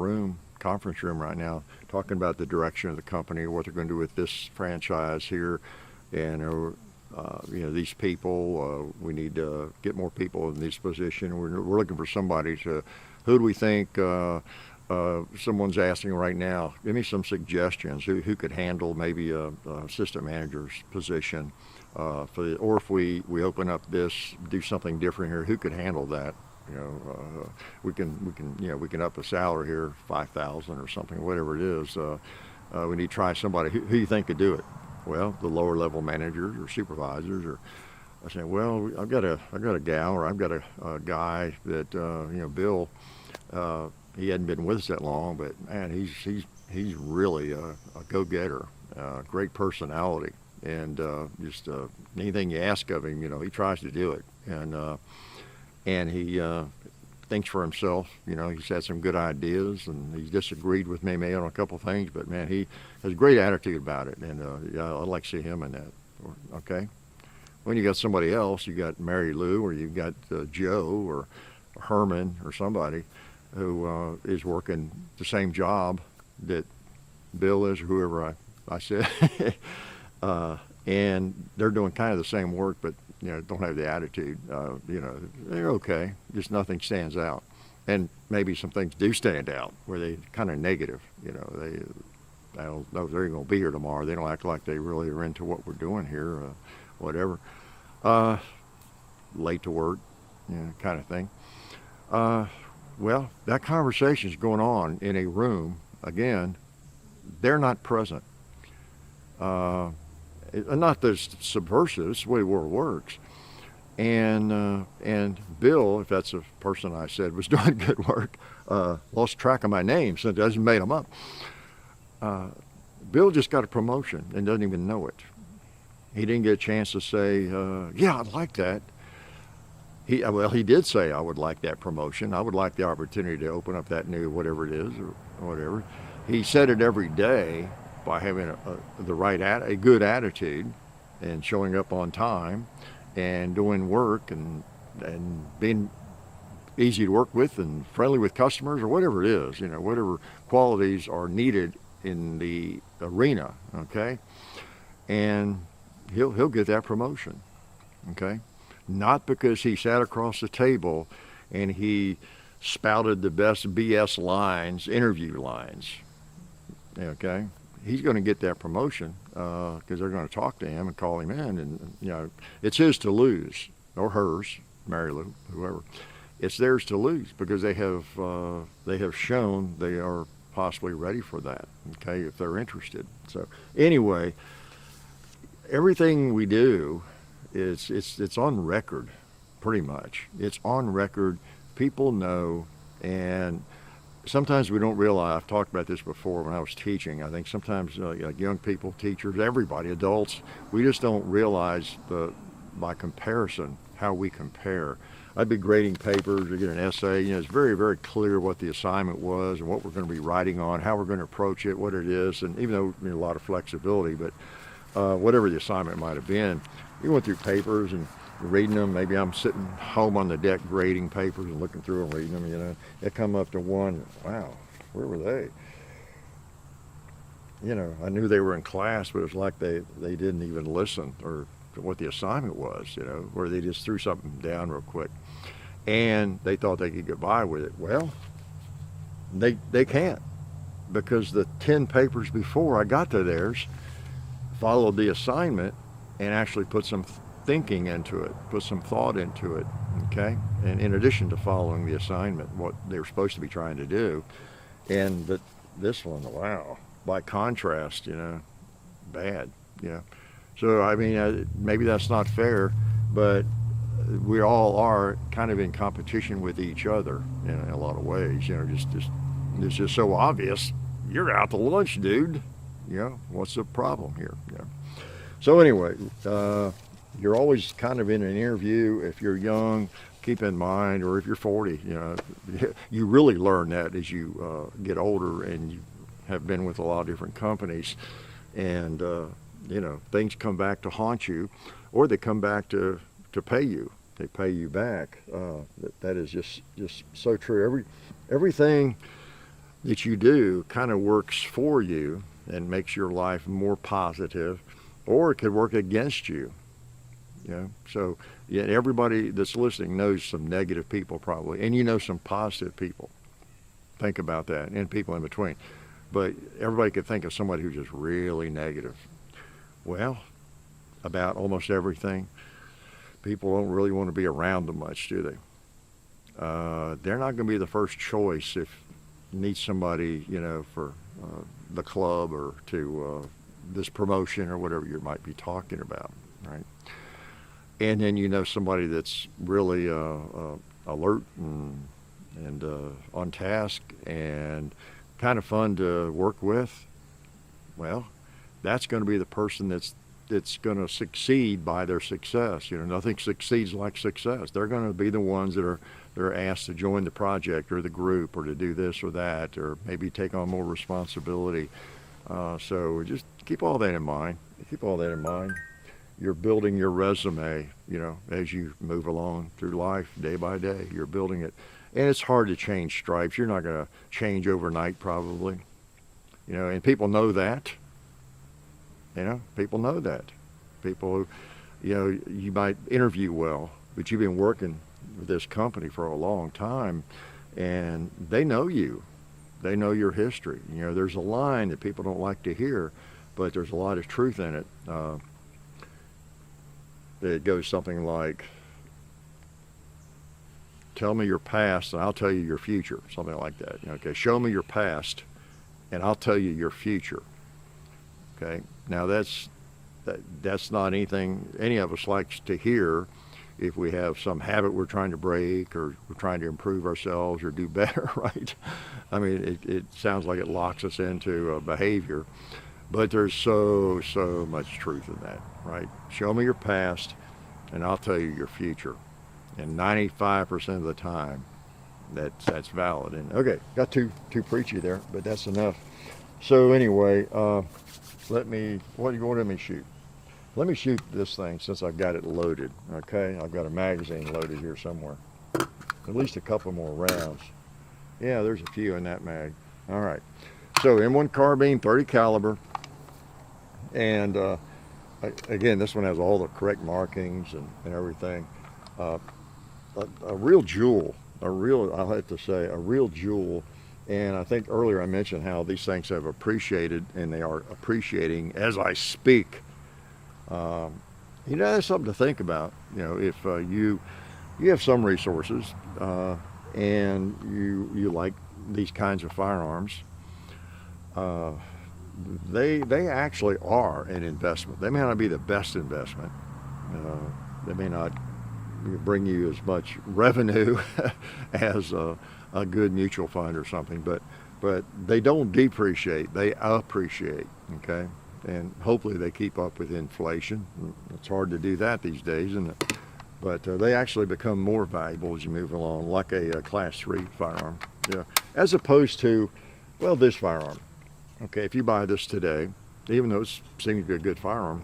conference room right now, talking about the direction of the company, what they're going to do with this franchise here, and these people. We need to get more people in this position. We're looking for somebody to. Who do we think? Someone's asking right now. Give me some suggestions. Who could handle maybe a assistant manager's position? Or if we open up this, do something different here, who could handle that? We can up the salary here, 5,000 or something, whatever it is. We need to try somebody. Who do you think could do it? Well, the lower level managers or supervisors, or I say, well, I've got a gal, or I've got a guy that Bill. He hadn't been with us that long, but man, he's really a go-getter, great personality. And just anything you ask of him, he tries to do it, and he thinks for himself. He's had some good ideas, and he's disagreed with me maybe on a couple things, but man, he has a great attitude about it, and I'd like to see him in that. Okay, when you got somebody else, you got Mary Lou, or you got Joe, or Herman, or somebody who is working the same job that Bill is, or whoever I said. And they're doing kind of the same work, but don't have the attitude. They're okay. Just nothing stands out, and maybe some things do stand out where they kind of negative. I don't know if they're going to be here tomorrow. They don't act like they really are into what we're doing here, whatever. Late to work, kind of thing. Well, that conversation is going on in a room. Again, they're not present. Not this subversive, it's the way the world works. And Bill, if that's the person I said was doing good work, lost track of my name since I hasn't made them up. Bill just got a promotion and doesn't even know it. He didn't get a chance to say, yeah, I'd like that. He did say, I would like that promotion. I would like the opportunity to open up that new whatever it is or whatever. He said it every day by having a good attitude and showing up on time and doing work and being easy to work with and friendly with customers or whatever it is, whatever qualities are needed in the arena, okay? And he'll get that promotion, okay? Not because he sat across the table and he spouted the best BS lines, interview lines, okay? He's going to get that promotion because they're going to talk to him and call him in, and it's his to lose, or hers, Mary Lou, whoever. It's theirs to lose because they have shown they are possibly ready for that, okay, if they're interested. So anyway, everything we do it's on record, pretty much. It's on record. People know, and sometimes we don't realize. I've talked about this before when I was teaching. I think sometimes young people, teachers, everybody, adults, we just don't realize by comparison how we compare. I'd be grading papers or get an essay. It's very, very clear what the assignment was and what we're going to be writing on, how we're going to approach it, what it is, and even though a lot of flexibility, but whatever the assignment might have been, we went through papers and reading them. Maybe I'm sitting home on the deck grading papers and looking through and reading them. It come up to one. Wow, where were they? I knew they were in class, but it was like they didn't even listen or to what the assignment was. Where they just threw something down real quick, and they thought they could get by with it. Well, they can't, because the 10 papers before I got to theirs followed the assignment and actually put some thinking into it, put some thought into it, okay? And in addition to following the assignment, what they were supposed to be trying to do. But this one, wow, by contrast, bad, So, I mean, maybe that's not fair, but we all are kind of in competition with each other in a lot of ways, it's just so obvious. You're out to lunch, dude. What's the problem here? So anyway, you're always kind of in an interview. If you're young, keep in mind, or if you're 40, you really learn that as you get older and you have been with a lot of different companies, and things come back to haunt you, or they come back to pay you. They pay you back. That is just so true. Everything that you do kind of works for you and makes your life more positive, or it could work against you. So everybody that's listening knows some negative people probably, and some positive people. Think about that, and people in between. But everybody could think of somebody who's just really negative. Well, about almost everything, people don't really want to be around them much, do they? They're not going to be the first choice if you need somebody, for the club or to this promotion or whatever you might be talking about, right? And then somebody that's really alert and on task and kind of fun to work with. Well, that's going to be the person that's going to succeed by their success. Nothing succeeds like success. They're going to be the ones that are asked to join the project or the group or to do this or that, or maybe take on more responsibility. So just keep all that in mind. You're building your resume, as you move along through life day by day. You're building it. And it's hard to change stripes. You're not going to change overnight probably. And people know that. People know that. People, you might interview well, but you've been working with this company for a long time, and they know you. They know your history. There's a line that people don't like to hear, but there's a lot of truth in it. It goes something like, tell me your past and I'll tell you your future, something like that. Okay, show me your past and I'll tell you your future. Okay, now that's not anything any of us likes to hear if we have some habit we're trying to break or we're trying to improve ourselves or do better, right? I mean, it sounds like it locks us into a behavior. But there's so much truth in that, right? Show me your past, and I'll tell you your future. And 95% of the time, that's valid. And okay, got too preachy there, but that's enough. So anyway, let me shoot? Let me shoot this thing since I've got it loaded. Okay, I've got a magazine loaded here somewhere. At least a couple more rounds. Yeah, there's a few in that mag. All right. So M1 Carbine, 30 caliber, and again, this one has all the correct markings and everything. A real jewel. I'll have to say, a real jewel. And I think earlier I mentioned how these things have appreciated, and they are appreciating as I speak. That's something to think about. If you have some resources and you like these kinds of firearms, they actually are an investment. They may not be the best investment. They may not bring you as much revenue as a good mutual fund or something, but they don't depreciate, they appreciate, okay? And hopefully they keep up with inflation. It's hard to do that these days, isn't it? But they actually become more valuable as you move along, like a Class 3 firearm, yeah. As opposed to, well, this firearm. Okay, if you buy this today, even though it seems to be a good firearm,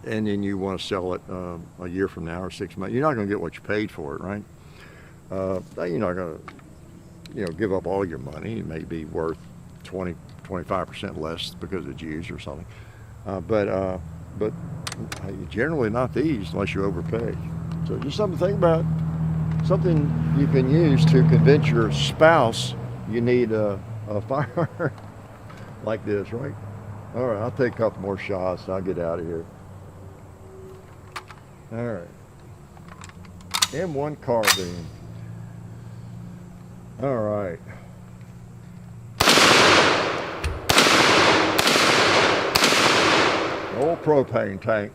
and then you want to sell it a year from now or 6 months, you're not going to get what you paid for it, right? You're not going to, give up all your money. It may be worth 25% less because it's used or something. But generally not these unless you overpay. So just something to think about. Something you can use to convince your spouse you need a firearm like this, right? All right, I'll take a couple more shots and I'll get out of here. All right. M1 Carbine. All right. Old propane tank.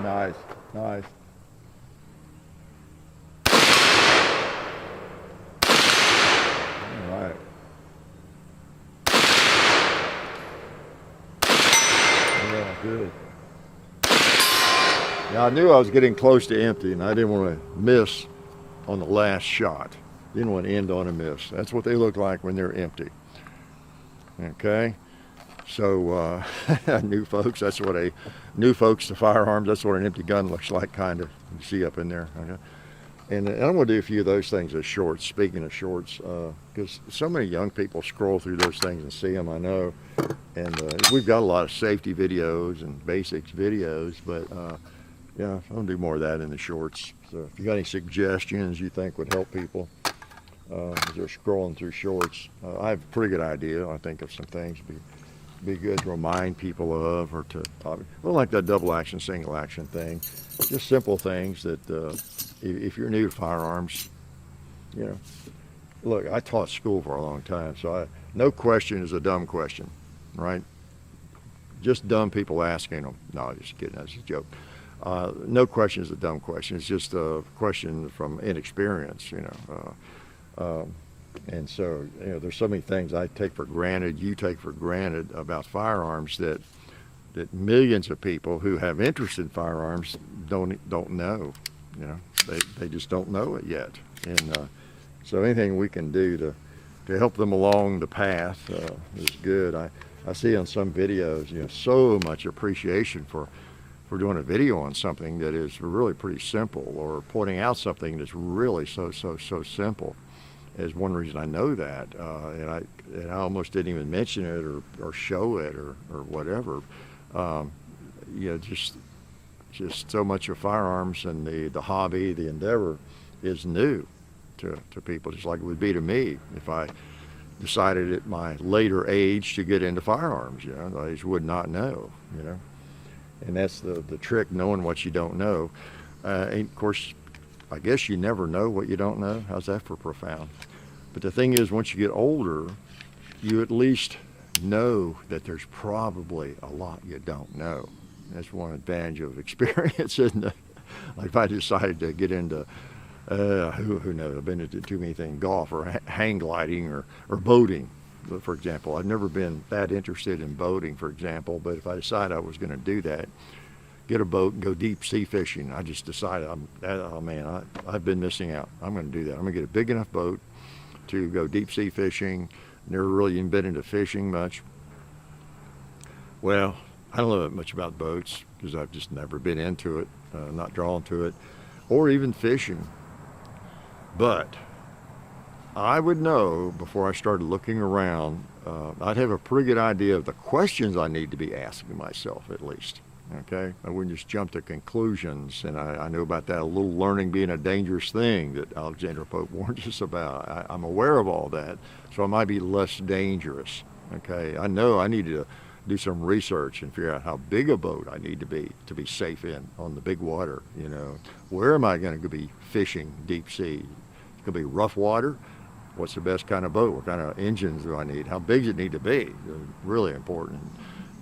Nice, nice. All right. Yeah, good. Now I knew I was getting close to empty, and I didn't want to miss on the last shot. Didn't want to end on a miss. That's what they look like when they're empty. Okay. So new folks to firearms, that's what an empty gun looks like, kind of. You see up in there. Okay? And I'm going to do a few of those things as shorts, speaking of shorts, because so many young people scroll through those things and see them, I know. And we've got a lot of safety videos and basics videos, but yeah, I'm going to do more of that in the shorts. So if you got any suggestions you think would help people as they're scrolling through shorts, I have a pretty good idea, I think, of some things be good to remind people of, or to, well, like that double action, single action thing. Just simple things that if you're new to firearms, look, I taught school for a long time, so no question is a dumb question, right? Just dumb people asking them. No, just kidding, that's a joke. No question is a dumb question. It's just a question from inexperience, and so, there's so many things I take for granted, you take for granted about firearms that millions of people who have interest in firearms don't know. They just don't know it yet. And so anything we can do to help them along the path is good. I see on some videos, so much appreciation for doing a video on something that is really pretty simple, or pointing out something that's really so simple. Is one reason I know that, and I almost didn't even mention it or show it or whatever. Just so much of firearms and the hobby, the endeavor, is new to people, just like it would be to me if I decided at my later age to get into firearms. I just would not know. And that's the trick, knowing what you don't know. And of course, I guess you never know what you don't know. How's that for profound? But the thing is, once you get older, you at least know that there's probably a lot you don't know. That's one advantage of experience, isn't it? Like if I decided to get into, who knows, I've been into too many things, golf or hang gliding or boating, for example. I've never been that interested in boating, for example, but if I decided I was going to do that, get a boat and go deep sea fishing, I just decided, oh man, I've been missing out. I'm going to do that. I'm going to get a big enough boat to go deep sea fishing. Never really even been into fishing much. Well, I don't know much about boats because I've just never been into it, not drawn to it, or even fishing. But I would know before I started looking around, I'd have a pretty good idea of the questions I need to be asking myself at least. Okay, I wouldn't just jump to conclusions, and I know about that, a little learning being a dangerous thing that Alexander Pope warns us about. I'm aware of all that, so I might be less dangerous. Okay, I know I need to do some research and figure out how big a boat I need to be safe in on the big water. You know, where am I going to be fishing deep sea? It's going to be rough water. What's the best kind of boat? What kind of engines do I need? How big does it need to be? Really important.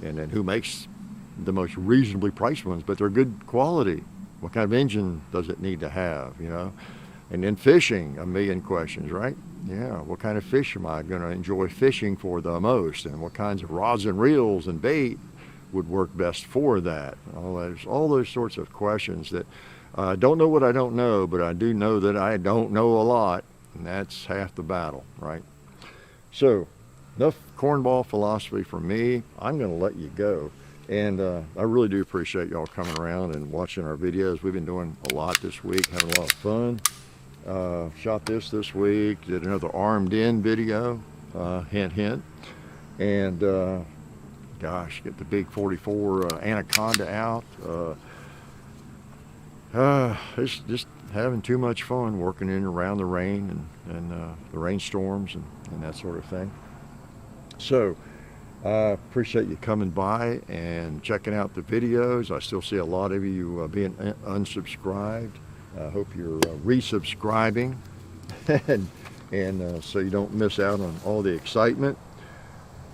And then who makes the most reasonably priced ones, but they're good quality. What kind of engine does it need to have, you know? And then fishing, a million questions, right? Yeah, what kind of fish am I going to enjoy fishing for the most? And what kinds of rods and reels and bait would work best for that? All those sorts of questions that I don't know what I don't know, but I do know that I don't know a lot, and that's half the battle, right? So, enough cornball philosophy from me. I'm going to let you go. And I really do appreciate y'all coming around and watching our videos. We've been doing a lot this week, having a lot of fun. Shot this week, did another armed in video, hint, hint. And gosh, get the big 44 Anaconda out. It's just having too much fun working in and around the rain and the rainstorms and that sort of thing. So, I appreciate you coming by and checking out the videos. I still see a lot of you being unsubscribed. I hope you're resubscribing and so you don't miss out on all the excitement.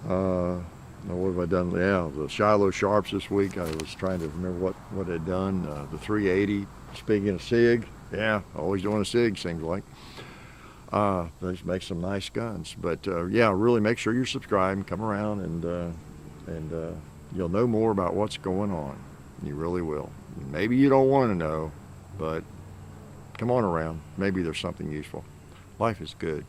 What have I done? Yeah, the Shiloh Sharps this week. I was trying to remember what I'd done. The 380, speaking of SIG. Yeah, always doing a SIG, seems like. They make some nice guns, but yeah, really make sure you're subscribed and come around and you'll know more about what's going on. You really will. Maybe you don't want to know, but come on around. Maybe there's something useful. Life is good.